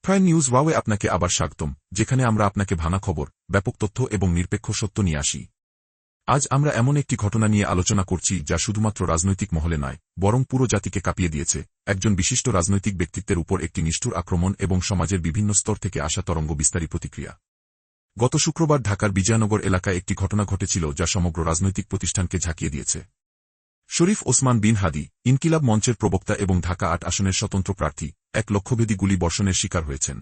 Prime news Huawei আপনাকে আবার স্বাগতম, যেখানে আমরা আপনাকে ভানা খবর, ব্যাপক তথ্য এবং নিরপেক্ষ সত্য নিয়ে আসি। আজ আমরা এমন একটি ঘটনা নিয়ে আলোচনা করছি যা শুধুমাত্র রাজনৈতিক মহলে নয়, বরং পুরো জাতিকে কাঁপিয়ে দিয়েছে। একজন বিশিষ্ট রাজনৈতিক ব্যক্তিত্বের উপর একটি নিষ্ঠুর আক্রমণ এবং সমাজের বিভিন্ন স্তর থেকে আসা তরঙ্গ বিস্তারী প্রতিক্রিয়া। গত শুক্রবার ঢাকার বিজয়নগর এলাকায় একটি ঘটনা ঘটেছিল যা সমগ্র রাজনৈতিক প্রতিষ্ঠানকে ঝাঁকিয়ে দিয়েছে। শরীফ ওসমান বিন হাদি, ইনকিলাব মঞ্চের প্রবক্তা এবং ঢাকা ৮ আসনের স্বতন্ত্র প্রার্থী, এক লক্ষ্যভেদী গুলি বর্ষণের শিকার হয়েছেন।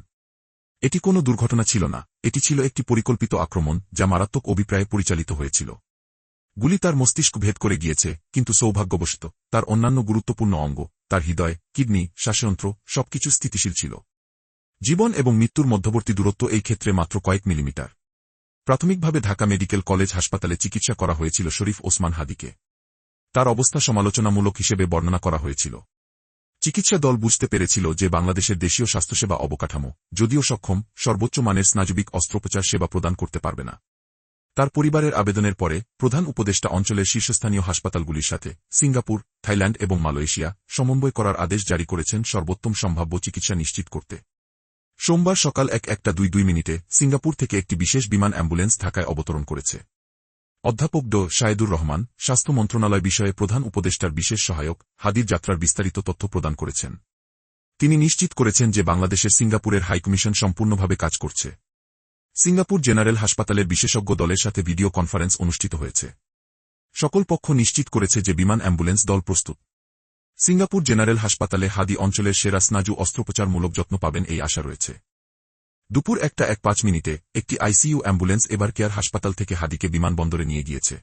এটি কোনো দুর্ঘটনা ছিল না, এটি ছিল একটি পরিকল্পিত আক্রমণ যা মারাত্মক অভিপ্রায়ে পরিচালিত হয়েছিল। গুলি তার মস্তিষ্ক ভেদ করে গিয়েছে, কিন্তু সৌভাগ্যবশত তার অন্যান্য গুরুত্বপূর্ণ অঙ্গ, তার হৃদয়, কিডনি, শ্বাসযন্ত্র সবকিছু স্থিতিশীল ছিল। জীবন এবং মৃত্যুর মধ্যবর্তী দূরত্ব এই ক্ষেত্রে মাত্র কয়েক মিলিমিটার। প্রাথমিকভাবে ঢাকা মেডিকেল কলেজ হাসপাতালে চিকিৎসা করা হয়েছিল শরীফ ওসমান হাদিকে। তার অবস্থা সমালোচনামূলক হিসেবে বর্ণনা করা হয়েছিল। চিকিৎসা দল বুঝতে পেরেছিল যে বাংলাদেশের দেশীয় স্বাস্থ্যসেবা অবকাঠামো, যদিও সক্ষম, সর্বোচ্চ মানের স্নায়বিক অস্ত্রোপচার সেবা প্রদান করতে পারবে না। তার পরিবারের আবেদনের পরে প্রধান উপদেষ্টা অঞ্চলের শীর্ষস্থানীয় হাসপাতালগুলির সাথে সিঙ্গাপুর, থাইল্যান্ড এবং মালয়েশিয়া সমন্বয় করার আদেশ জারি করেছেন সর্বোত্তম সম্ভাব্য চিকিৎসা নিশ্চিত করতে। সোমবার সকাল ১:১২ সিঙ্গাপুর থেকে একটি বিশেষ বিমান অ্যাম্বুলেন্স ঢাকায় অবতরণ করেছে। অধ্যাপক ড শাহেদুর রহমান, স্বাস্থ্য মন্ত্রণালয় বিষয়ে প্রধান উপদেষ্টার বিশেষ সহায়ক, হাদির যাত্রার বিস্তারিত তথ্য প্রদান করেছেন। তিনি নিশ্চিত করেছেন যে বাংলাদেশের সিঙ্গাপুরের হাইকমিশন সম্পূর্ণভাবে কাজ করছে। সিঙ্গাপুর জেনারেল হাসপাতালের বিশেষজ্ঞ দলের সাথে ভিডিও কনফারেন্স অনুষ্ঠিত হয়েছে। সকল পক্ষ নিশ্চিত করেছে যে বিমান অ্যাম্বুলেন্স দল প্রস্তুত। সিঙ্গাপুর জেনারেল হাসপাতালে হাদি অঞ্চলের সেরা স্নায়ু অস্ত্রোপচারমূলক যত্ন পাবেন এই আশা রয়েছে। দুপুর ১:০৫ একটি আইসিইউ অ্যাম্বুলেন্স এবার কেয়ার হাসপাতাল থেকে হাদিকে বিমানবন্দরে নিয়ে গিয়েছে।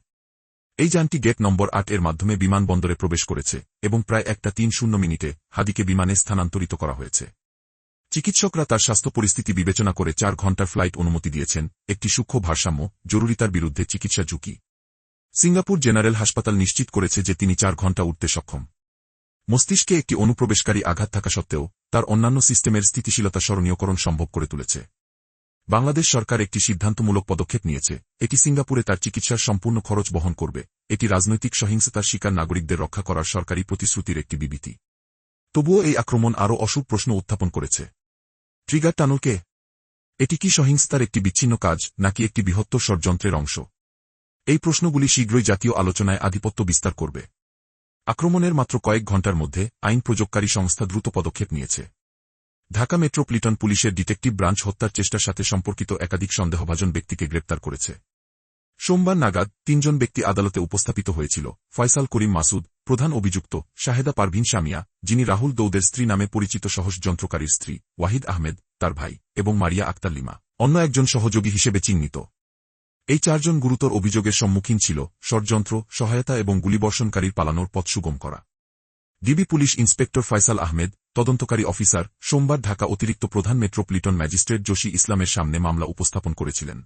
এই যানটি গেট নম্বর ৮ এর মাধ্যমে বিমানবন্দরে প্রবেশ করেছে এবং প্রায় ১:৩০ হাদিকে বিমানে স্থানান্তরিত করা হয়েছে। চিকিৎসকরা তার স্বাস্থ্য পরিস্থিতি বিবেচনা করে ৪ ঘণ্টার ফ্লাইট অনুমতি দিয়েছেন, একটি সূক্ষ্ম ভারসাম্য, জরুরিতার বিরুদ্ধে চিকিৎসা ঝুঁকি। সিঙ্গাপুর জেনারেল হাসপাতাল নিশ্চিত করেছে যে তিনি ৪ ঘণ্টা উঠতে সক্ষম। মস্তিষ্কে একটি অনুপ্রবেশকারী আঘাত থাকা সত্ত্বেও তার অন্যান্য সিস্টেমের স্থিতিশীলতা স্মরণীয়করণ সম্ভব করে তুলেছে। বাংলাদেশ সরকার একটি সিদ্ধান্তমূলক পদক্ষেপ নিয়েছে। এটি সিঙ্গাপুরে তার চিকিৎসার সম্পূর্ণ খরচ বহন করবে। এটি রাজনৈতিক সহিংসতার শিকার নাগরিকদের রক্ষা করার সরকারি প্রতিশ্রুতির একটি বিবৃতি। তবুও এই আক্রমণ আরও অশুভ প্রশ্ন উত্থাপন করেছে। ট্রিগার টানল কে? এটি কি সহিংসতার একটি বিচ্ছিন্ন কাজ, নাকি একটি বৃহত্তর ষড়যন্ত্রের অংশ? এই প্রশ্নগুলি শীঘ্রই জাতীয় আলোচনায় আধিপত্য বিস্তার করবে। আক্রমণের মাত্র কয়েক ঘণ্টার মধ্যে আইন প্রয়োগকারী সংস্থা দ্রুত পদক্ষেপ নিয়েছে। ঢাকা মেট্রোপলিটন পুলিশের ডিটেকটিভ ব্রাঞ্চ হত্যার চেষ্টার সাথে সম্পর্কিত একাধিক সন্দেহভাজন ব্যক্তিকে গ্রেপ্তার করেছে। সোমবার নাগাদ ৩ জন ব্যক্তি আদালতে উপস্থাপিত হয়েছিল। ফয়সাল করিম মাসুদ, প্রধান অভিযুক্ত; শাহেদা পারভিন শামিয়া, যিনি রাহুল দৌদের স্ত্রী নামে পরিচিত সহজ যন্ত্রকারীর স্ত্রী; ওয়াহিদ আহমেদ, তার ভাই; এবং মারিয়া আক্তার লিমা, অন্য একজন সহযোগী হিসেবে চিহ্নিত। এই ৪ জন গুরুতর অভিযোগের সম্মুখীন ছিল: ষড়যন্ত্র, সহায়তা এবং গুলিবর্ষণকারীর পালানোর পথ সুগম করা। DB police inspector Faisal Ahmed, তদন্তকারী অফিসার, সোমবার ঢাকা অতিরিক্ত প্রধান মেট্রোপলিটন ম্যাজিস্ট্রেট জসি ইসলামের সামনে মামলা উপস্থাপন করেছিলেন।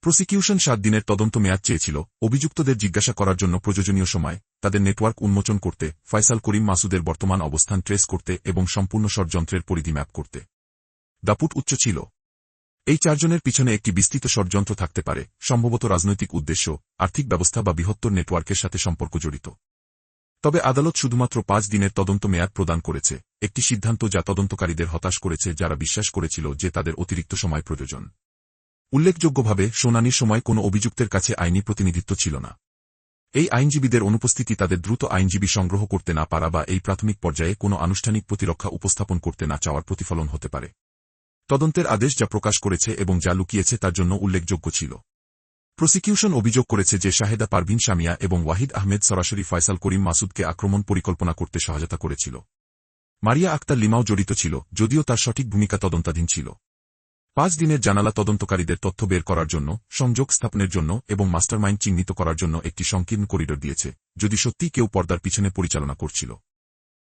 প্রসিকিউশন ৭ দিনের তদন্ত মেয়াদ চেয়েছিল, অভিযুক্তদের জিজ্ঞাসা করার জন্য প্রয়োজনীয় সময়, তাদের নেটওয়ার্ক উন্মোচন করতে, ফয়সাল করিম মাসুদের বর্তমান অবস্থান ট্রেস করতে এবং সম্পূর্ণ ষড়যন্ত্রের পরিধি ম্যাপ করতে। দাপুট উচ্চ ছিল। এই ৪ জনের পিছনে একটি বিস্তৃত ষড়যন্ত্র থাকতে পারে, সম্ভবত রাজনৈতিক উদ্দেশ্য, আর্থিক ব্যবস্থা বা বৃহত্তর নেটওয়ার্কের সাথে সম্পর্ক জড়িত। তবে আদালত শুধুমাত্র ৫ দিনের তদন্ত মেয়াদ প্রদান করেছে, একটি সিদ্ধান্ত যা তদন্তকারীদের হতাশ করেছে যারা বিশ্বাস করেছিল যে তাদের অতিরিক্ত সময় প্রয়োজন। উল্লেখযোগ্যভাবে শুনানির সময় কোনো অভিযুক্তের কাছে আইনি প্রতিনিধিত্ব ছিল না। এই আইনজীবীদের অনুপস্থিতি তাদের দ্রুত আইনজীবী সংগ্রহ করতে না পারা বা এই প্রাথমিক পর্যায়ে কোনো আনুষ্ঠানিক প্রতিরক্ষা উপস্থাপন করতে না চাওয়ার প্রতিফলন হতে পারে। তদন্তের আদেশ যা প্রকাশ করেছে এবং যা লুকিয়েছে তার জন্য উল্লেখযোগ্য ছিল। প্রসিকিউশন অভিযোগ করেছে যে শাহেদা পারভিন শামিয়া এবং ওয়াহিদ আহমেদ সরাসরি ফয়সাল করিম মাসুদকে আক্রমণ পরিকল্পনা করতে সহায়তা করেছিল। মারিয়া আক্তার লিমাও জড়িত ছিল, যদিও তার সঠিক ভূমিকা তদন্তাধীন ছিল। ৫ দিনের জানালা তদন্তকারীদের তথ্য বের করার জন্য, সংযোগ স্থাপনের জন্য এবং মাস্টারমাইন্ড চিহ্নিত করার জন্য একটি সংকীর্ণ করিডোর দিয়েছে, যদি সত্যিই কেউ পর্দার পিছনে পরিচালনা করছিল।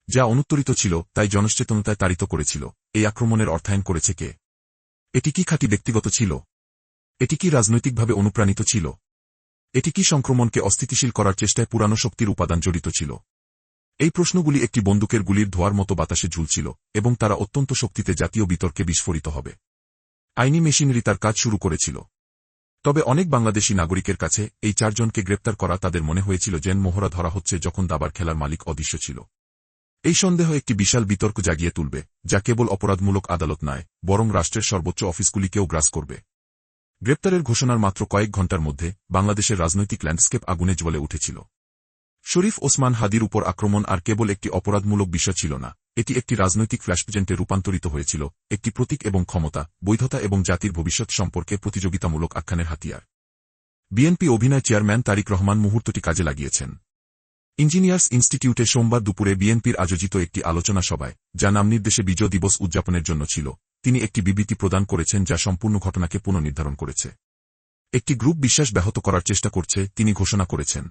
যা অনুত্তরিত ছিল, তাই জনসচেতনতায় তাড়িত করেছিল। এই আক্রমণের অর্থায়ন করেছে কে? এটি কি খাঁটি ব্যক্তিগত ছিল? এটি কি রাজনৈতিকভাবে অনুপ্রাণিত ছিল? এটি কি সংক্রমণকে অস্থিতিশীল করার চেষ্টায় পুরানো শক্তির উপাদান জড়িত ছিল? এই প্রশ্নগুলি একটি বন্দুকের গুলির ধোঁয়ার মতো বাতাসে ঝুলছিল, এবং তারা অত্যন্ত শক্তিতে জাতীয় বিতর্কে বিস্ফোরিত হবে। আইনি মেশিনারি তার কাজ শুরু করেছিল। তবে অনেক বাংলাদেশী নাগরিকের কাছে এই ৪ জনকে গ্রেপ্তার করা তাদের মনে হয়েছিল যেন মোহরা ধরা হচ্ছে যখন দাবার খেলার মালিক অদৃশ্য ছিল। এই সন্দেহ একটি বিশাল বিতর্ক জাগিয়ে তুলবে, যা কেবল অপরাধমূলক আদালত নয়, বরং রাষ্ট্রের সর্বোচ্চ অফিসগুলিকেও গ্রাস করবে। গ্রেপ্তারের ঘোষণার মাত্র কয়েক ঘণ্টার মধ্যে বাংলাদেশের রাজনৈতিক ল্যান্ডস্কেপ আগুনে জ্বলে উঠেছিল। শরীফ ওসমান হাদির উপর আক্রমণ আর কেবল একটি অপরাধমূলক বিষয় ছিল না, এটি একটি রাজনৈতিক ফ্ল্যাশপয়েন্টে রূপান্তরিত হয়েছিল, একটি প্রতীক এবং ক্ষমতা, বৈধতা এবং জাতির ভবিষ্যৎ সম্পর্কে প্রতিযোগিতামূলক আখ্যানের হাতিয়ার। বিএনপি অভিনয় চেয়ারম্যান তারিক রহমান মুহূর্তটি কাজে লাগিয়েছেন। ইঞ্জিনিয়ার্স ইনস্টিটিউটে সোমবার দুপুরে বিএনপির আয়োজিত একটি আলোচনা সভায়, যা নামনির্দেশে বিজয় দিবস উদযাপনের জন্য ছিল, তিনি একটি বিবৃতি প্রদান করেছেন যা সম্পূর্ণ ঘটনাকে পুনর্নির্ধারণ করেছে। একটি গ্রুপ বিশ্বাস ব্যাহত করার চেষ্টা করছে, তিনি ঘোষণা করেছেন।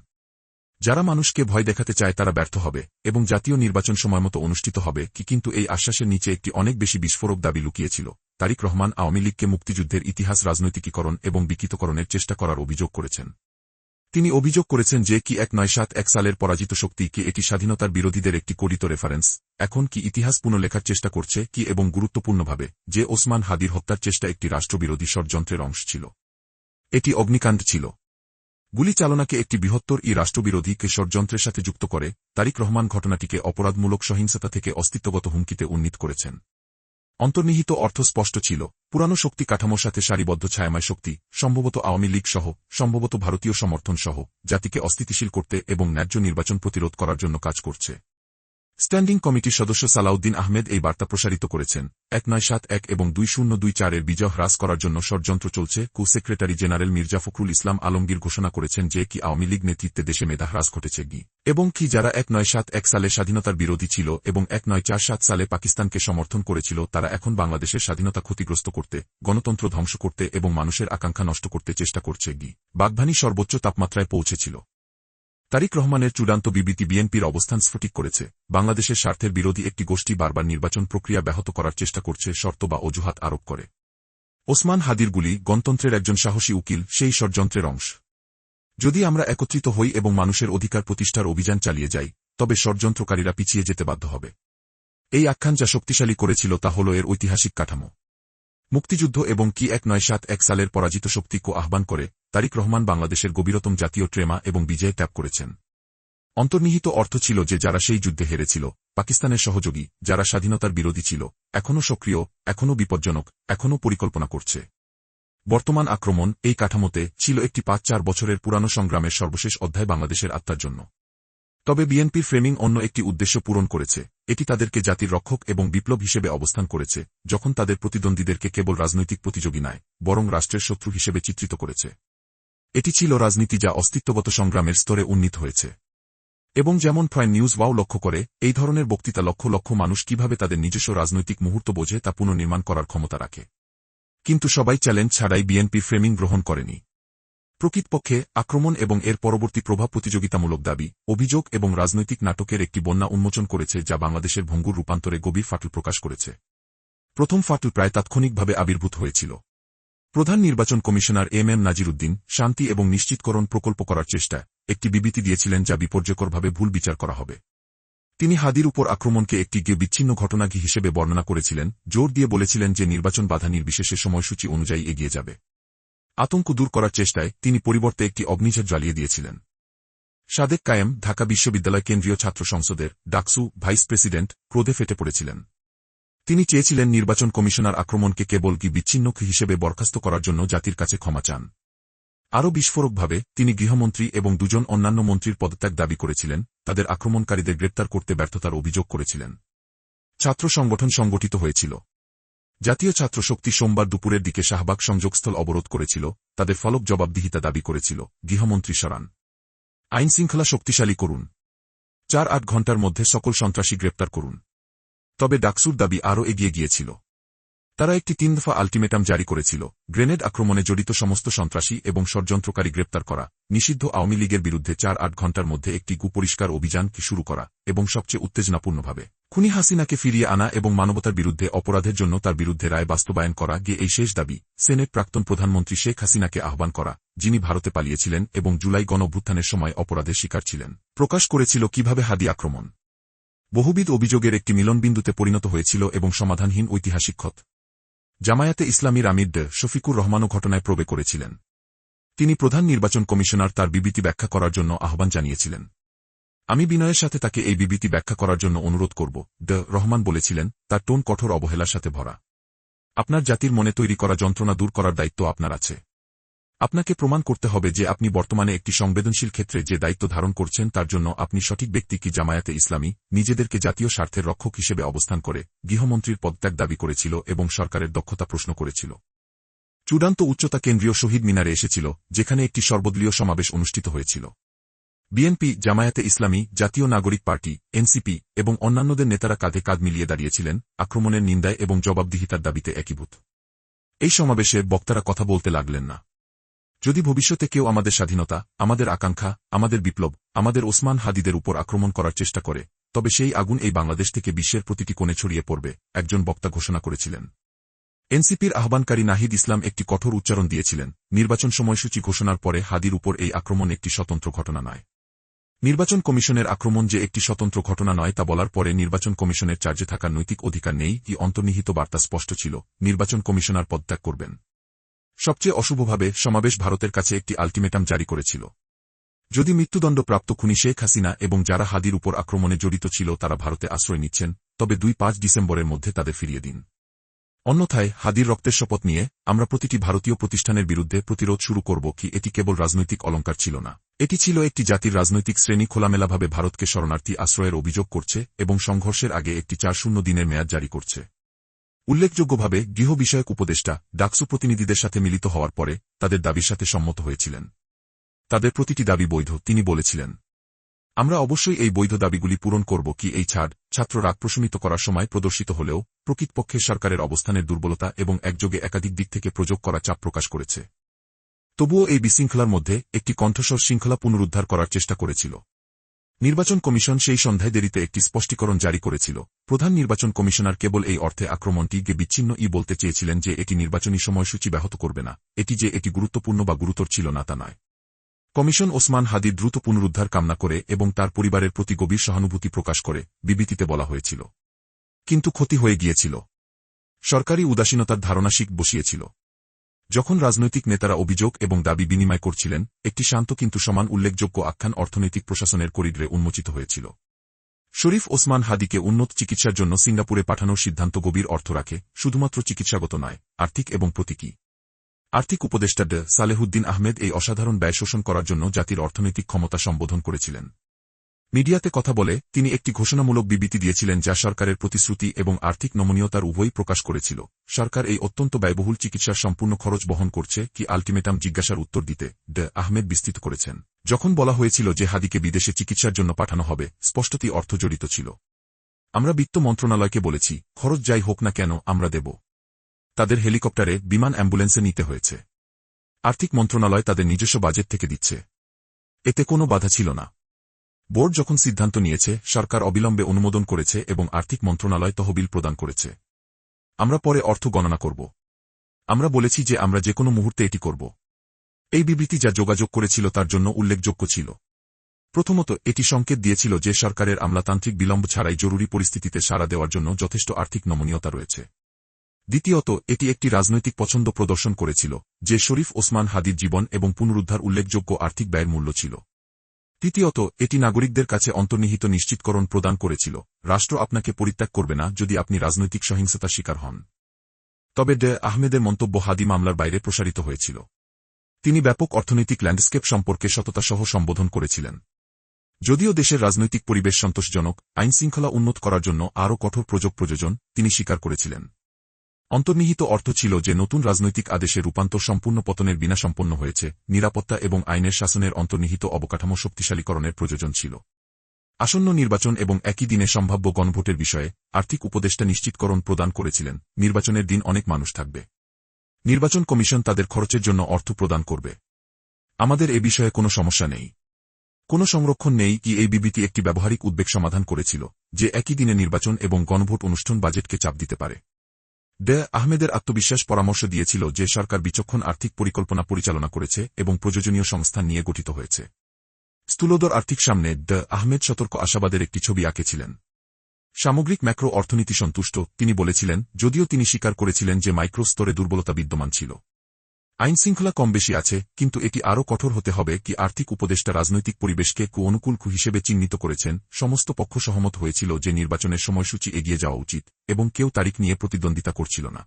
যারা মানুষকে ভয় দেখাতে চায় তারা ব্যর্থ হবে, এবং জাতীয় নির্বাচন সময়মতো অনুষ্ঠিত হবে কিন্তু এই আশ্বাসের নিচে একটি অনেক বেশি বিস্ফোরক দাবি লুকিয়েছিল। তারিক রহমান আওয়ামী লীগকে মুক্তিযুদ্ধের ইতিহাস রাজনৈতিকীকরণ এবং বিকৃতকরণের চেষ্টা করার অভিযোগ করেছেন। তিনি অভিযোগ করেছেন যে কি 1971 সালের পরাজিত শক্তি কি এটি স্বাধীনতার বিরোধীদের একটি করিত রেফারেন্স, এখন কি ইতিহাস পুনঃলেখার চেষ্টা করছে কি, এবং গুরুত্বপূর্ণভাবে যে ওসমান হাদির হত্যার চেষ্টা একটি রাষ্ট্রবিরোধী ষড়যন্ত্রের অংশ ছিল। এটি অগ্নিকাণ্ড ছিল। গুলি চালনাকে একটি বৃহত্তর রাষ্ট্রবিরোধীকে ষড়যন্ত্রের সাথে যুক্ত করে তারিক রহমান ঘটনাটিকে অপরাধমূলক সহিংসতা থেকে অস্তিত্বগত হুমকিতে উন্নীত করেছেন। অন্তর্নিহিত অর্থ স্পষ্ট ছিল, পুরানো শক্তি কাঠামোর সাথে সারিবদ্ধ ছায়াময় শক্তি, সম্ভবত আওয়ামী লীগ সহ, সম্ভবত ভারতীয় সমর্থন সহ, জাতিকে অস্থিতিশীল করতে এবং ন্যায্য নির্বাচন প্রতিরোধ করার জন্য কাজ করছে। স্ট্যান্ডিং কমিটির সদস্য সালাউদ্দিন আহমেদ এই বার্তা প্রসারিত করেছেন। 1971 এবং 2024 এর বিজয় হ্রাস করার জন্য ষড়যন্ত্র চলছে। সেক্রেটারি জেনারেল মির্জা ফখরুল ইসলাম আলমগীর ঘোষণা করেছেন যে কি আওয়ামী লীগ নেতৃত্বে দেশে মেধা হ্রাস ঘটেছে এবং কি যারা 1971 সালে স্বাধীনতার বিরোধী ছিল এবং 1947 সালে পাকিস্তানকে সমর্থন করেছিল তারা এখন বাংলাদেশের স্বাধীনতা ক্ষতিগ্রস্ত করতে, গণতন্ত্র ধ্বংস করতে এবং মানুষের আকাঙ্ক্ষা নষ্ট করতে চেষ্টা করছে। বাগবানী সর্বোচ্চ তাপমাত্রায় পৌঁছেছিল। তারিক রহমানের চূড়ান্ত বিবৃতি বিএনপির অবস্থান স্ফটিক করেছে। বাংলাদেশের স্বার্থের বিরোধী একটি গোষ্ঠী বারবার নির্বাচন প্রক্রিয়া ব্যাহত করার চেষ্টা করছে, শর্ত বা অজুহাত আরোপ করে। ওসমান হাদির গুলি গণতন্ত্রের একজন সাহসী উকিল সেই ষড়যন্ত্রের অংশ। যদি আমরা একত্রিত হই এবং মানুষের অধিকার প্রতিষ্ঠার অভিযান চালিয়ে যাই, তবে ষড়যন্ত্রকারীরা পিছিয়ে যেতে বাধ্য হবে। এই আখ্যান যা শক্তিশালী করেছিল তা হল এর ঐতিহাসিক কাঠামো। মুক্তিযুদ্ধ এবং কি 1971 সালের পরাজিত শক্তিকে আহ্বান করে তারিক রহমান বাংলাদেশের গভীরতম জাতীয় ট্রেমা এবং বিজয় ত্যাগ করেছেন। অন্তর্নিহিত অর্থ ছিল যে যারা সেই যুদ্ধে হেরেছিল, পাকিস্তানের সহযোগী, যারা স্বাধীনতার বিরোধী ছিল, এখনও সক্রিয়, এখনও বিপজ্জনক, এখনও পরিকল্পনা করছে। বর্তমান আক্রমণ এই কাঠামোতে ছিল একটি 5-4 বছরের পুরানো সংগ্রামের সর্বশেষ অধ্যায় বাংলাদেশের আত্মার জন্য। তবে বিএনপির ফ্রেমিং অন্য একটি উদ্দেশ্য পূরণ করেছে। এটি তাদেরকে জাতির রক্ষক এবং বিপ্লব হিসেবে অবস্থান করেছে, যখন তাদের প্রতিদ্বন্দ্বীদেরকে কেবল রাজনৈতিক প্রতিযোগী নয়, বরং রাষ্ট্রের শত্রু হিসেবে চিত্রিত করেছে। এটি ছিল রাজনীতি যা অস্তিত্বগত সংগ্রামের স্তরে উন্নীত হয়েছে। এবং যেমন প্রাইম নিউজ ওয়াও লক্ষ্য করে, এই ধরনের বক্তৃতা লক্ষ লক্ষ মানুষ কিভাবে তাদের নিজস্ব রাজনৈতিক মুহূর্ত বোঝে তা পুনর্নির্মাণ করার ক্ষমতা রাখে। কিন্তু সবাই চ্যালেঞ্জ ছাড়াই বিএনপি ফ্রেমিং গ্রহণ করেনি। প্রকৃতপক্ষে আক্রমণ এবং এর পরবর্তী প্রভাব প্রতিযোগিতামূলক দাবি, অভিযোগ এবং রাজনৈতিক নাটকের একটি বন্যা উন্মোচন করেছে যা বাংলাদেশের ভঙ্গুর রূপান্তরে গভীর ফাটল প্রকাশ করেছে। প্রথম ফাটল প্রায় তাৎক্ষণিকভাবে আবির্ভূত হয়েছিল। প্রধান নির্বাচন কমিশনার এম নাজির উদ্দিন শান্তি এবং নিশ্চিতকরণ প্রকল্প করার চেষ্টা একটি বিবৃতি দিয়েছিলেন যা বিপর্যয়করভাবে ভুল বিচার করা হবে। তিনি হাদির উপর আক্রমণকে একটি বিচ্ছিন্ন ঘটনা হিসেবে বর্ণনা করেছিলেন, জোর দিয়ে বলেছিলেন যে নির্বাচন বাধা নির্বিশেষে সময়সূচি অনুযায়ী এগিয়ে যাবে। আতঙ্ক দূর করার চেষ্টায় তিনি পরিবর্তে একটি অগ্নিঝড় জ্বালিয়ে দিয়েছিলেন। সাদেক কায়েম ঢাকা বিশ্ববিদ্যালয় কেন্দ্রীয় ছাত্র সংসদের ডাকসু ভাইস প্রেসিডেন্ট ক্রোধে ফেটে পড়েছিলেন। তিনি চেয়েছিলেন নির্বাচন কমিশনার আক্রমণকে কেবল বিচ্ছিন্ন হিসেবে বরখাস্ত করার জন্য জাতির কাছে ক্ষমা চান। আরও বিস্ফোরকভাবে তিনি গৃহমন্ত্রী এবং 2 জন অন্যান্য মন্ত্রীর পদত্যাগ দাবি করেছিলেন, তাদের আক্রমণকারীদের গ্রেপ্তার করতে ব্যর্থতার অভিযোগ করেছিলেন। ছাত্র সংগঠন সংগঠিত হয়েছিল। জাতীয় ছাত্র শক্তি সোমবার দুপুরের দিকে শাহবাগ সংযোগস্থল অবরোধ করেছিল, তাদের ফলক জবাবদিহিতা দাবি করেছিল। গৃহমন্ত্রী সরান। আইনশৃঙ্খলা শক্তিশালী করুন। 4-8 ঘণ্টার মধ্যে সকল সন্ত্রাসী গ্রেপ্তার করুন। তবে ডাকসুর দাবি আরও এগিয়ে গিয়েছিল। তারা একটি 3 দফা আল্টিমেটাম জারি করেছিল, গ্রেনেড আক্রমণে জড়িত সমস্ত সন্ত্রাসী এবং ষড়যন্ত্রকারী গ্রেপ্তার করা, নিষিদ্ধ আওয়ামী লীগের বিরুদ্ধে 4-8 ঘণ্টার মধ্যে একটি পরিষ্কার অভিযান শুরু করা এবং সবচেয়ে উত্তেজনাপূর্ণভাবে খুনি হাসিনাকে ফিরিয়ে আনা এবং মানবতার বিরুদ্ধে অপরাধের জন্য তার বিরুদ্ধে রায় বাস্তবায়ন করা এই শেষ দাবি। সেনেট প্রাক্তন প্রধানমন্ত্রী শেখ হাসিনাকে আহ্বান করা, যিনি ভারতে পালিয়েছিলেন এবং জুলাই গণঅভ্যুত্থানের সময় অপরাধের শিকার ছিলেন, প্রকাশ করেছিল কিভাবে হাদি আক্রমণ বহুবিধ অভিযোগের একটি মিলনবিন্দুতে পরিণত হয়েছিল এবং সমাধানহীন ঐতিহাসিক ক্ষত। জামায়াতে ইসলামীর আমির শফিকুর রহমানও ঘটনায় প্রবেশ করেছিলেন। তিনি প্রধান নির্বাচন কমিশনার তার বিবৃতি ব্যাখ্যা করার জন্য আহ্বান জানিয়েছিলেন। আমি বিনয়ের সাথে তাকে এই বিবৃতি ব্যাখ্যা করার জন্য অনুরোধ করব। রহমান বলেছিলেন, তার টোন কঠোর অবহেলার সাথে ভরা। আপনার জাতির মনে তৈরি করা যন্ত্রণা দূর করার দায়িত্ব আপনার আছে। আপনাকে প্রমাণ করতে হবে যে আপনি বর্তমানে একটি সংবেদনশীল ক্ষেত্রে যে দায়িত্ব ধারণ করছেন তার জন্য আপনি সঠিক ব্যক্তি। কি জামায়াতে ইসলামী নিজেদেরকে জাতীয় স্বার্থের রক্ষক হিসেবে অবস্থান করে গৃহমন্ত্রীর পদত্যাগ দাবি করেছিল এবং সরকারের দক্ষতা প্রশ্ন করেছিল। চূড়ান্ত উচ্চতা কেন্দ্রীয় শহীদ মিনারে এসেছিল, যেখানে একটি সর্বদলীয় সমাবেশ অনুষ্ঠিত হয়েছিল। বিএনপি, জামায়াতে ইসলামী, জাতীয় নাগরিক পার্টি, এনসিপি এবং অন্যান্যদের নেতারা কাঁধে কাঁধ মিলিয়ে দাঁড়িয়েছিলেন, আক্রমণের নিন্দায় এবং জবাবদিহিতার দাবিতে একীভূত। এই সমাবেশে বক্তারা কথা বলতে লাগলেন না। যদি ভবিষ্যতে কেউ আমাদের স্বাধীনতা, আমাদের আকাঙ্ক্ষা, আমাদের বিপ্লব, আমাদের ওসমান হাদিদের উপর আক্রমণ করার চেষ্টা করে, তবে সেই আগুন এই বাংলাদেশ থেকে বিশ্বের প্রতিটি কোণে ছড়িয়ে পড়বে, একজন বক্তা ঘোষণা করেছিলেন। এনসিপির আহ্বানকারী নাহিদ ইসলাম একটি কঠোর উচ্চারণ দিয়েছিলেন, নির্বাচন সময়সূচি ঘোষণার পরে হাদির উপর এই আক্রমণ একটি স্বতন্ত্র ঘটনা নয়। নির্বাচন কমিশনের আক্রমণ যে একটি স্বতন্ত্র ঘটনা নয় তা বলার পরে নির্বাচন কমিশনের চার্জে থাকার নৈতিক অধিকার নেই কি অন্তর্নিহিত বার্তা স্পষ্ট ছিল, নির্বাচন কমিশনার পদত্যাগ করবেন। সবচেয়ে অশুভভাবে সমাবেশ ভারতের কাছে একটি আলটিমেটাম জারি করেছিল। যদি মৃত্যুদণ্ডপ্রাপ্ত খুনি শেখ হাসিনা এবং যারা হাদির উপর আক্রমণে জড়িত ছিল তারা ভারতে আশ্রয় নিচ্ছেন, তবে ২-৫ ডিসেম্বরের মধ্যে তাদের ফিরিয়ে দিন। অন্যথায় হাদির রক্তের শপথ নিয়ে আমরা প্রতিটি ভারতীয় প্রতিষ্ঠানের বিরুদ্ধে প্রতিরোধ শুরু করব। কি এটি কেবল রাজনৈতিক অলঙ্কার ছিল না, এটি ছিল একটি জাতির রাজনৈতিক শ্রেণী খোলামেলাভাবে ভারতকে শরণার্থী আশ্রয়ের অভিযোগ করছে এবং সংঘর্ষের আগে একটি ৪০ দিনের মেয়াদ জারি করছে। উল্লেখযোগ্যভাবে গৃহ বিষয়ক উপদেষ্টা ডাকসু প্রতিনিধিদের সাথে মিলিত হওয়ার পরে তাদের দাবির সাথে সম্মত হয়েছিলেন। তাদের প্রতিটি দাবি বৈধ, তিনি বলেছিলেন। আমরা অবশ্যই এই বৈধ দাবিগুলি পূরণ করব। কি এই ছাত্র রাগ প্রশমিত করার সময় প্রদর্শিত হলেও প্রকৃতপক্ষে সরকারের অবস্থানের দুর্বলতা এবং একযোগে একাধিক দিক থেকে প্রযোগ করা চাপ প্রকাশ করেছে। তবুও এই বিশৃঙ্খলার মধ্যে একটি কণ্ঠস্বর শৃঙ্খলা পুনরুদ্ধার করার চেষ্টা করেছিল। নির্বাচন কমিশন সেই সন্ধ্যায় দেরিতে একটি স্পষ্টীকরণ জারি করেছিল। প্রধান নির্বাচন কমিশনার কেবল এই অর্থে আক্রমণটিকে বিচ্ছিন্ন বলতে চেয়েছিলেন যে এটি নির্বাচনী সময়সূচি ব্যাহত করবে না, এটি যে এটি গুরুত্বপূর্ণ বা গুরুতর ছিল না তা নয়। কমিশন ওসমান হাদির দ্রুত পুনরুদ্ধার কামনা করে এবং তার পরিবারের প্রতি গভীর সহানুভূতি প্রকাশ করে বিবৃতিতে বলা হয়েছিল। কিন্তু ক্ষতি হয়ে গিয়েছিল। সরকারি উদাসীনতার ধারণা শিক বসিয়েছিল। যখন রাজনৈতিক নেতারা অভিযোগ এবং দাবি বিনিময় করছিলেন, একটি শান্ত কিন্তু সমান উল্লেখযোগ্য আখ্যান অর্থনৈতিক প্রশাসনের করিডরে উন্মোচিত হয়েছিল। শরীফ ওসমান হাদিকে উন্নত চিকিৎসার জন্য সিঙ্গাপুরে পাঠানোর সিদ্ধান্ত গভীর অর্থ রাখে, শুধুমাত্র চিকিৎসাগত নয়, আর্থিক এবং প্রতীকী। আর্থিক উপদেষ্টা সালেহুদ্দিন আহমেদ এই অসাধারণ ব্যয় শোষণ করার জন্য জাতির অর্থনৈতিক ক্ষমতা সম্বোধন করেছিলেন। মিডিয়াতে কথা বলে তিনি একটি ঘোষণামূলক বিবৃতি দিয়েছিলেন যা সরকারের প্রতিশ্রুতি এবং আর্থিক নমনীয়তার উভয়ই প্রকাশ করেছিল। সরকার এই অত্যন্ত ব্যয়বহুল চিকিৎসার সম্পূর্ণ খরচ বহন করছে কি আলটিমেটাম জিজ্ঞাসার উত্তর দিতে আহমেদ বিস্তৃত করেছেন। যখন বলা হয়েছিল যে হাদিকে বিদেশে চিকিৎসার জন্য পাঠানো হবে, স্পষ্টতই অর্থ জড়িত ছিল। আমরা বিত্ত মন্ত্রণালয়কে বলেছি, খরচ যাই হোক না কেন আমরা দেব। তাদের হেলিকপ্টারে, বিমান, অ্যাম্বুলেন্সে নিতে হয়েছে। আর্থিক মন্ত্রণালয় তাদের নিজস্ব বাজেট থেকে দিচ্ছে। এতে কোনো বাধা ছিল না। বোর্ড যখন সিদ্ধান্ত নিয়েছে, সরকার অবিলম্বে অনুমোদন করেছে এবং আর্থিক মন্ত্রণালয় তহবিল প্রদান করেছে। আমরা পরে অর্থ গণনা করব। আমরা বলেছি যে আমরা যে কোনো মুহূর্তে এটি করব। এই বিবৃতি যা যোগাযোগ করেছিল তার জন্য উল্লেখযোগ্য ছিল। প্রথমত, এটি সংকেত দিয়েছিল যে সরকারের আমলাতান্ত্রিক বিলম্ব ছাড়াই জরুরি পরিস্থিতিতে সাড়া দেওয়ার জন্য যথেষ্ট আর্থিক নমনীয়তা রয়েছে। দ্বিতীয়ত, এটি একটি রাজনৈতিক পছন্দ প্রদর্শন করেছিল যে শরীফ ওসমান হাদির জীবন এবং পুনরুদ্ধার উল্লেখযোগ্য আর্থিক ব্যয়ের মূল্য ছিল। তৃতীয়ত, এটি নাগরিকদের কাছে অন্তর্নিহিত নিশ্চিতকরণ প্রদান করেছিল, রাষ্ট্র আপনাকে পরিত্যাগ করবে না যদি আপনি রাজনৈতিক সহিংসতার শিকার হন। তবে আহমেদের মন্তব্য হাদি মামলার বাইরে প্রসারিত হয়েছিল। তিনি ব্যাপক অর্থনৈতিক ল্যান্ডস্কেপ সম্পর্কে সততাসহ সম্বোধন করেছিলেন। যদিও দেশের রাজনৈতিক পরিবেশ সন্তোষজনক, আইনশৃঙ্খলা উন্নত করার জন্য আরও কঠোর প্রয়োজন তিনি স্বীকার করেছিলেন। অন্তর্নিহিত অর্থ ছিল যে নতুন রাজনৈতিক আদেশে রূপান্তর সম্পূর্ণ পতনের বিনা সম্পন্ন হয়েছে, নিরাপত্তা এবং আইনের শাসনের অন্তর্নিহিত অবকাঠামো শক্তিশালীকরণের প্রয়োজন ছিল। আসন্ন নির্বাচন এবং একই দিনে সম্ভাব্য গণভোটের বিষয়ে আর্থিক উপদেষ্টা নিশ্চিতকরণ প্রদান করেছিলেন, নির্বাচনের দিন অনেক মানুষ থাকবে। নির্বাচন কমিশন তাদের খরচের জন্য অর্থ প্রদান করবে। আমাদের এ বিষয়ে কোনো সমস্যা নেই। কোনো সংরক্ষণ নেই কি এই বিবৃতি একটি ব্যবহারিক উদ্বেগ সমাধান করেছিল যে একই দিনে নির্বাচন এবং গণভোট অনুষ্ঠান বাজেটকে চাপ দিতে পারে। আহমেদের আত্মবিশ্বাস পরামর্শ দিয়েছিল যে সরকার বিচক্ষণ আর্থিক পরিকল্পনা পরিচালনা করেছে এবং প্রয়োজনীয় সংস্থা নিয়ে গঠিত হয়েছে। স্থূলদর আর্থিক সামনে আহমেদ সতর্ক আশাবাদের একটি ছবি আঁকেছিলেন। সামগ্রিক ম্যাক্রো অর্থনীতি সন্তুষ্ট, তিনি বলেছিলেন, যদিও তিনি স্বীকার করেছিলেন যে মাইক্রো স্তরে দুর্বলতা বিদ্যমান ছিল। আইনশৃঙ্খলা কম বেশি আছে, কিন্তু এটি আরও কঠোর হতে হবে। কি আর্থিক উপদেষ্টা রাজনৈতিক পরিবেশকে অনুকূল হিসেবে চিহ্নিত করেছেন। সমস্ত পক্ষ সহমত হয়েছিল যে নির্বাচনের সময়সূচি এগিয়ে যাওয়া উচিত, এবং কেউ তারিখ নিয়ে প্রতিদ্বন্দ্বিতা করছিল না।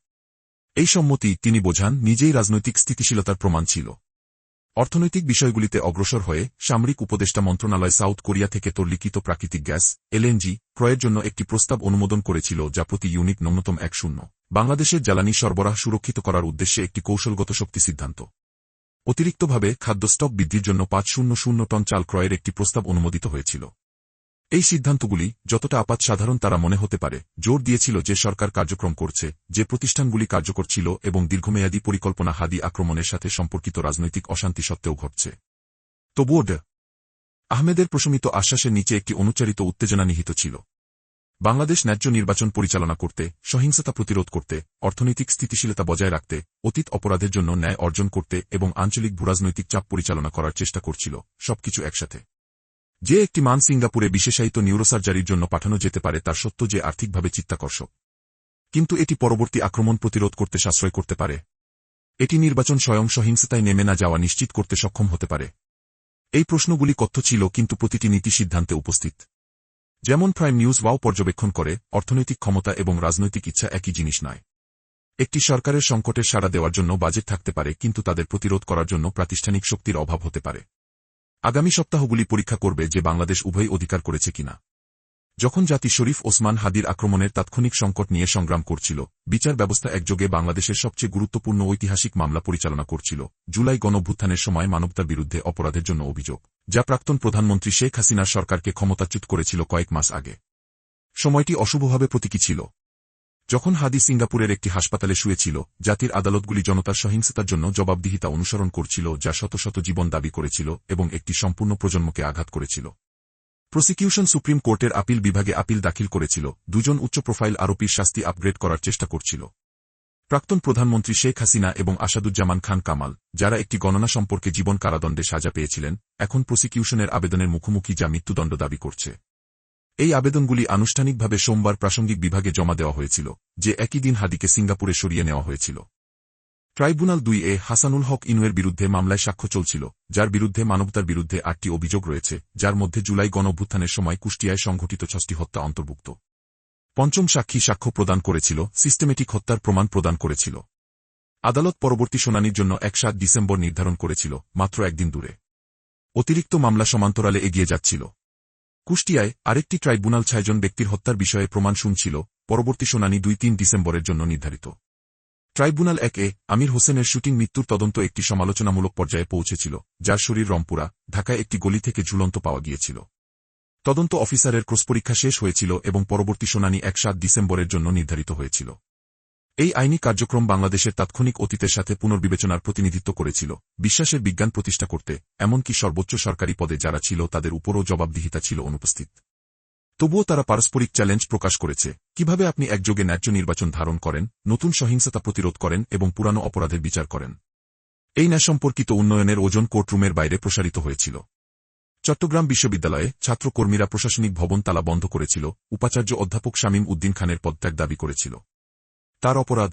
এই সম্মতি, তিনি বোঝান, নিজেই রাজনৈতিক স্থিতিশীলতার প্রমাণ ছিল। অর্থনৈতিক বিষয়গুলিতে অগ্রসর হয়ে সামরিক উপদেষ্টা মন্ত্রণালয় সাউথ কোরিয়া থেকে তরলিখিত প্রাকৃতিক গ্যাস এলএনজি ক্রয়ের জন্য একটি প্রস্তাব অনুমোদন করেছিল, যা প্রতি ইউনিট ন্যূনতম ১.০ বাংলাদেশের জ্বালানি সরবরাহ সুরক্ষিত করার উদ্দেশ্যে একটি কৌশলগত শক্তি সিদ্ধান্ত। অতিরিক্তভাবে খাদ্য স্টক বৃদ্ধির জন্য ৫০০ টন চাল ক্রয়ের একটি প্রস্তাব অনুমোদিত হয়েছিল। এই সিদ্ধান্তগুলি, যতটা আপাত সাধারণ তারা মনে হতে পারে, জোর দিয়েছিল যে সরকার কার্যক্রম করছে, যে প্রতিষ্ঠানগুলি কার্যকর ছিল এবং দীর্ঘমেয়াদী পরিকল্পনা হাদি আক্রমণের সাথে সম্পর্কিত রাজনৈতিক অশান্তি সত্ত্বেও ঘটছে। তবুও আহমেদের প্রশমিত আশ্বাসের নিচে একটি অনুচ্চারিত উত্তেজনা নিহিত ছিল। বাংলাদেশ ন্যায্য নির্বাচন পরিচালনা করতে, সহিংসতা প্রতিরোধ করতে, অর্থনৈতিক স্থিতিশীলতা বজায় রাখতে, অতীত অপরাধের জন্য ন্যায় অর্জন করতে এবং আঞ্চলিক ভূরাজনৈতিক চাপ পরিচালনা করার চেষ্টা করছিল, সবকিছু একসাথে। যে একটি মান সিঙ্গাপুরে বিশেষায়িত নিউরোসার্জারির জন্য পাঠানো যেতে পারে তার সত্য যে আর্থিকভাবে চিত্তাকর্ষক। কিন্তু এটি পরবর্তী আক্রমণ প্রতিরোধ করতে সাশ্রয় করতে পারে। এটি নির্বাচন স্বয়ং সহিংসতায় নেমে না যাওয়া নিশ্চিত করতে সক্ষম হতে পারে। এই প্রশ্নগুলি কথ্য ছিল, কিন্তু প্রতিটি নীতি সিদ্ধান্তে উপস্থিত। যেমন প্রাইম নিউজ ওয়াও পর্যবেক্ষণ করে, অর্থনৈতিক ক্ষমতা এবং রাজনৈতিক ইচ্ছা একই জিনিস নয়। একটি সরকারের সংকটের সাড়া দেওয়ার জন্য বাজেট থাকতে পারে, কিন্তু তাদের প্রতিরোধ করার জন্য প্রাতিষ্ঠানিক শক্তির অভাব হতে পারে। আগামী সপ্তাহগুলি পরীক্ষা করবে যে বাংলাদেশ উভয় অধিকার করেছে কিনা। যখন জাতি শরীফ ওসমান হাদির আক্রমণের তাৎক্ষণিক সংকট নিয়ে সংগ্রাম করছিল, বিচার ব্যবস্থা একযোগে বাংলাদেশের সবচেয়ে গুরুত্বপূর্ণ ঐতিহাসিক মামলা পরিচালনা করছিল, জুলাই গণঅভ্যুত্থানের সময় মানবতার বিরুদ্ধে অপরাধের জন্য অভিযোগ, যা প্রাক্তন প্রধানমন্ত্রী শেখ হাসিনার সরকারকে ক্ষমতাচ্যুত করেছিল কয়েক মাস আগে। সময়টি অশুভভাবে প্রতীকী ছিল। যখন হাদি সিঙ্গাপুরের একটি হাসপাতালে শুয়েছিল, জাতির আদালতগুলি জনতার সহিংসতার জন্য জবাবদিহিতা অনুসরণ করছিল, যা শত শত জীবন দাবি করেছিল এবং একটি সম্পূর্ণ প্রজন্মকে আঘাত করেছিল। প্রসিকিউশন সুপ্রিম কোর্টের আপিল বিভাগে আপিল দাখিল করেছিল, দুজন উচ্চ প্রোফাইল আরোপীর শাস্তি আপগ্রেড করার চেষ্টা করছিল। প্রাক্তন প্রধানমন্ত্রী শেখ হাসিনা এবং আসাদুজ্জামান খান কামাল, যারা একটি গণনা সম্পর্কে জীবন কারাদণ্ডে সাজা পেয়েছিলেন, এখন প্রসিকিউশনের আবেদনের মুখোমুখি, যা মৃত্যুদণ্ড দাবি করছে। এই আবেদনগুলি আনুষ্ঠানিকভাবে সোমবার প্রাসঙ্গিক বিভাগে জমা দেওয়া হয়েছিল, যে একই দিন হাদিকে সিঙ্গাপুরে সরিয়ে নেওয়া হয়েছিল। ট্রাইব্যুনাল ২ হাসানুল হক ইনুয়ের বিরুদ্ধে মামলায় সাক্ষ্য চলছিল, যার বিরুদ্ধে মানবতার বিরুদ্ধে ৮টি অভিযোগ রয়েছে, যার মধ্যে জুলাই গণঅভ্যুত্থানের সময় কুষ্টিয়ায় সংঘটিত ৬টি হত্যা অন্তর্ভুক্ত। পঞ্চম সাক্ষী সাক্ষ্য প্রদান করেছিল, সিস্টেমেটিক হত্যার প্রমাণ প্রদান করেছিল। আদালত পরবর্তী শুনানির জন্য ৭ ডিসেম্বর নির্ধারণ করেছিল, মাত্র একদিন দূরে। অতিরিক্ত মামলা সমান্তরালে এগিয়ে যাচ্ছিল। কুষ্টিয়ায় আরেকটি ট্রাইব্যুনাল ৬ জন ব্যক্তির হত্যার বিষয়ে প্রমাণ শুনছিল, পরবর্তী শুনানি ২-৩ ডিসেম্বরের জন্য নির্ধারিত। ট্রাইব্যুনাল ১ আমির হোসেনের শুটিং মৃত্যুর তদন্ত একটি সমালোচনামূলক পর্যায়ে পৌঁছেছিল, যার শরীর রংপুরা, ঢাকায় একটি গলি থেকে ঝুলন্ত পাওয়া গিয়েছিল। তদন্ত অফিসারের ক্রস পরীক্ষা শেষ হয়েছিল এবং পরবর্তী শুনানি ৭ ডিসেম্বরের জন্য নির্ধারিত হয়েছিল। এই আইনি কার্যক্রম বাংলাদেশের তাৎক্ষণিক অতীতের সাথে পুনর্বিবেচনার প্রতিনিধিত্ব করেছিল, বিশ্বাসের বিজ্ঞান প্রতিষ্ঠা করতে, এমনকি সর্বোচ্চ সরকারি পদে যারা ছিল তাদের উপরও জবাবদিহিতা ছিল অনুপস্থিত। তবুও তারা পারস্পরিক চ্যালেঞ্জ প্রকাশ করেছে, কিভাবে আপনি একযোগে ন্যায্য নির্বাচন ধারণ করেন, নতুন সহিংসতা প্রতিরোধ করেন এবং পুরানো অপরাধের বিচার করেন। এই ন্যায় সম্পর্কিত উন্নয়নের ওজন কোর্টরুমের বাইরে প্রসারিত হয়েছিল। চট্টগ্রাম বিশ্ববিদ্যালয়ে ছাত্রকর্মীরা প্রশাসনিক ভবন তালা বন্ধ করেছিল, উপাচার্য অধ্যাপক শামীম উদ্দিন খানের পদত্যাগ দাবি করেছিল। তার অপরাধ,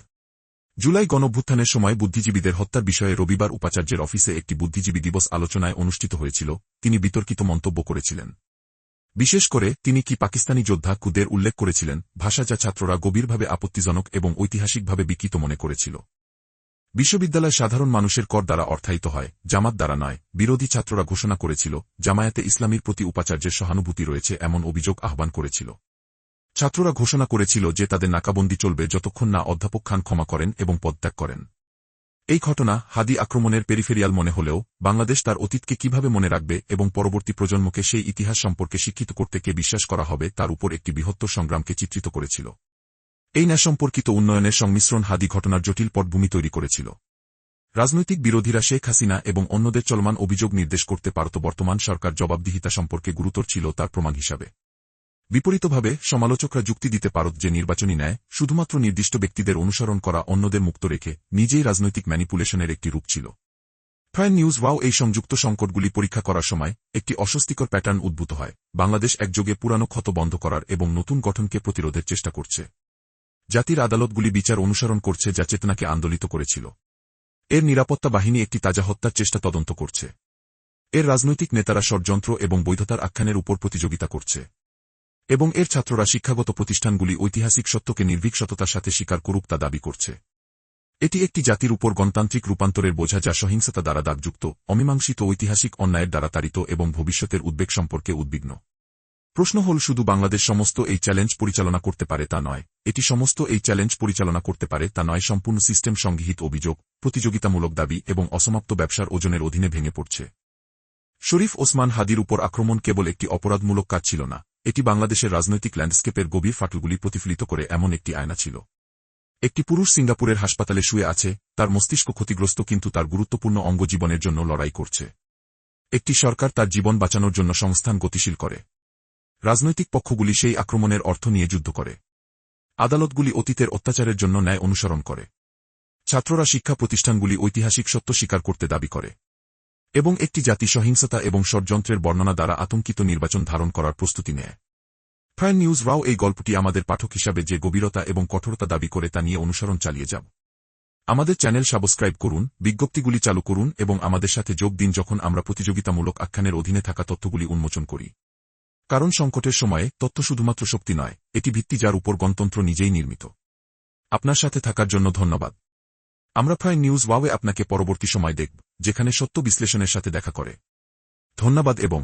জুলাই গণঅভ্যুত্থানের সময় বুদ্ধিজীবীদের হত্যার বিষয়ে রবিবার উপাচার্যের অফিসে একটি বুদ্ধিজীবী দিবস আলোচনায় অনুষ্ঠিত হয়েছিল। তিনি বিতর্কিত মন্তব্য করেছিলেন। বিশেষ করে তিনি কি পাকিস্তানি যোদ্ধা কুদের উল্লেখ করেছিলেন, ভাষা যা ছাত্ররা গভীরভাবে আপত্তিজনক এবং ঐতিহাসিকভাবে বিকৃত মনে করেছিল। বিশ্ববিদ্যালয় সাধারণ মানুষের কর দ্বারা অর্থায়িত হয়, জামাত দ্বারা নয়। বিরোধী ছাত্ররা ঘোষণা করেছিল, জামায়াতে ইসলামীর প্রতি উপাচার্যের সহানুভূতি রয়েছে এমন অভিযোগ আহ্বান করেছিল। ছাত্ররা ঘোষণা করেছিল যে তাদের নাকাবন্দি চলবে যতক্ষণ না অধ্যাপক খান ক্ষমা করেন এবং পদত্যাগ করেন। এই ঘটনা হাদি আক্রমণের পেরিফেরিয়াল মনে হলেও, বাংলাদেশ তার অতীতকে কিভাবে মনে রাখবে এবং পরবর্তী প্রজন্মকে সেই ইতিহাস সম্পর্কে শিক্ষিত করতে কে বিশ্বাস করা হবে তার উপর একটি বৃহত্তর সংগ্রামকে চিত্রিত করেছিল। এই ন্যায় সম্পর্কিত উন্নয়নের সংমিশ্রণ হাদি ঘটনার জটিল পটভূমি তৈরি করেছিল। রাজনৈতিক বিরোধীরা শেখ হাসিনা এবং অন্যদের চলমান অভিযোগ নির্দেশ করতে পারত বর্তমান সরকার জবাবদিহিতা সম্পর্কে গুরুতর ছিল তার প্রমাণ হিসাবে। বিপরীতভাবে সমালোচকরা যুক্তি দিতে পারত যে নির্বাচনী ন্যায় শুধুমাত্র নির্দিষ্ট ব্যক্তিদের অনুসরণ করা, অন্যদের মুক্ত রেখে নিজেই রাজনৈতিক ম্যানিপুলেশনের একটি রূপ ছিল। প্রাইম নিউজ ওয়াও এই সংযুক্ত সংকটগুলি পরীক্ষা করার সময় একটি অস্বস্তিকর প্যাটার্ন উদ্ভূত হয়। বাংলাদেশ একযোগে পুরানো ক্ষত বন্ধ করার এবং নতুন গঠনকে প্রতিরোধের চেষ্টা করছে। জাতির আদালতগুলি বিচার অনুসরণ করছে যা চেতনাকে আন্দোলিত করেছিল। এর নিরাপত্তা বাহিনী একটি তাজা হত্যার চেষ্টা তদন্ত করছে। এর রাজনৈতিক নেতারা ষড়যন্ত্র এবং বৈধতার আখ্যানের উপর প্রতিযোগিতা করছে। এবং এর ছাত্ররা শিক্ষাগত প্রতিষ্ঠানগুলি ঐতিহাসিক সত্যকে নির্ভীক সততার সাথে স্বীকার করুক তা দাবি করছে। এটি একটি জাতির উপর গণতান্ত্রিক রূপান্তরের বোঝা যা সহিংসতা দ্বারা দাগযুক্ত, অমীমাংসিত ঐতিহাসিক অন্যায়ের দ্বারা তাড়িত এবং ভবিষ্যতের উদ্বেগ সম্পর্কে উদ্বিগ্ন। প্রশ্ন হল শুধু বাংলাদেশ সমস্ত এই চ্যালেঞ্জ পরিচালনা করতে পারে তা নয়, এটি সমস্ত এই চ্যালেঞ্জ পরিচালনা করতে পারে তা নয় সম্পূর্ণ সিস্টেম সংগৃহীত অভিযোগ, প্রতিযোগিতামূলক দাবি এবং অসমাপ্ত ব্যবসার ওজনের অধীনে ভেঙে পড়ছে। শরীফ ওসমান হাদির উপর আক্রমণ কেবল একটি অপরাধমূলক কাজ ছিল না, এটি বাংলাদেশের রাজনৈতিক ল্যান্ডস্কেপের গভীর ফাটলগুলি প্রতিফলিত করে এমন একটি আয়না ছিল। একটি পুরুষ সিঙ্গাপুরের হাসপাতালে শুয়ে আছে, তার মস্তিষ্ক ক্ষতিগ্রস্ত কিন্তু তার গুরুত্বপূর্ণ অঙ্গ জীবনের জন্য লড়াই করছে। একটি সরকার তার জীবন বাঁচানোর জন্য সংস্থান গতিশীল করে। রাজনৈতিক পক্ষগুলি সেই আক্রমণের অর্থ নিয়ে যুদ্ধ করে। আদালতগুলি অতীতের অত্যাচারের জন্য ন্যায় অনুসরণ করে। ছাত্ররা শিক্ষা প্রতিষ্ঠানগুলি ঐতিহাসিক সত্য স্বীকার করতে দাবি করে। এবং একটি জাতি সহিংসতা এবং ষড়যন্ত্রের বর্ণনা দ্বারা আতঙ্কিত নির্বাচন ধারণ করার প্রস্তুতি নেয়। প্রাইম নিউজ রাও এই গল্পটি আমাদের পাঠক হিসাবে যে গভীরতা এবং কঠোরতা দাবি করে তা নিয়ে অনুসরণ চালিয়ে যাব। আমাদের চ্যানেল সাবস্ক্রাইব করুন, বিজ্ঞপ্তিগুলি চালু করুন এবং আমাদের সাথে যোগ দিন যখন আমরা প্রতিযোগিতামূলক আখ্যানের অধীনে থাকা তথ্যগুলি উন্মোচন করি। কারণ সংকটের সময়ে তথ্য শুধুমাত্র শক্তি নয়, এটি ভিত্তি যার উপর গণতন্ত্র নিজেই নির্মিত। আপনার সাথে থাকার জন্য ধন্যবাদ। আমরা প্রাইম নিউজ ওয়াওয়ে আপনাকে পরবর্তী সময় দেখব, যেখানে সত্য বিশ্লেষণের সাথে দেখা করে। ধন্যবাদ এবং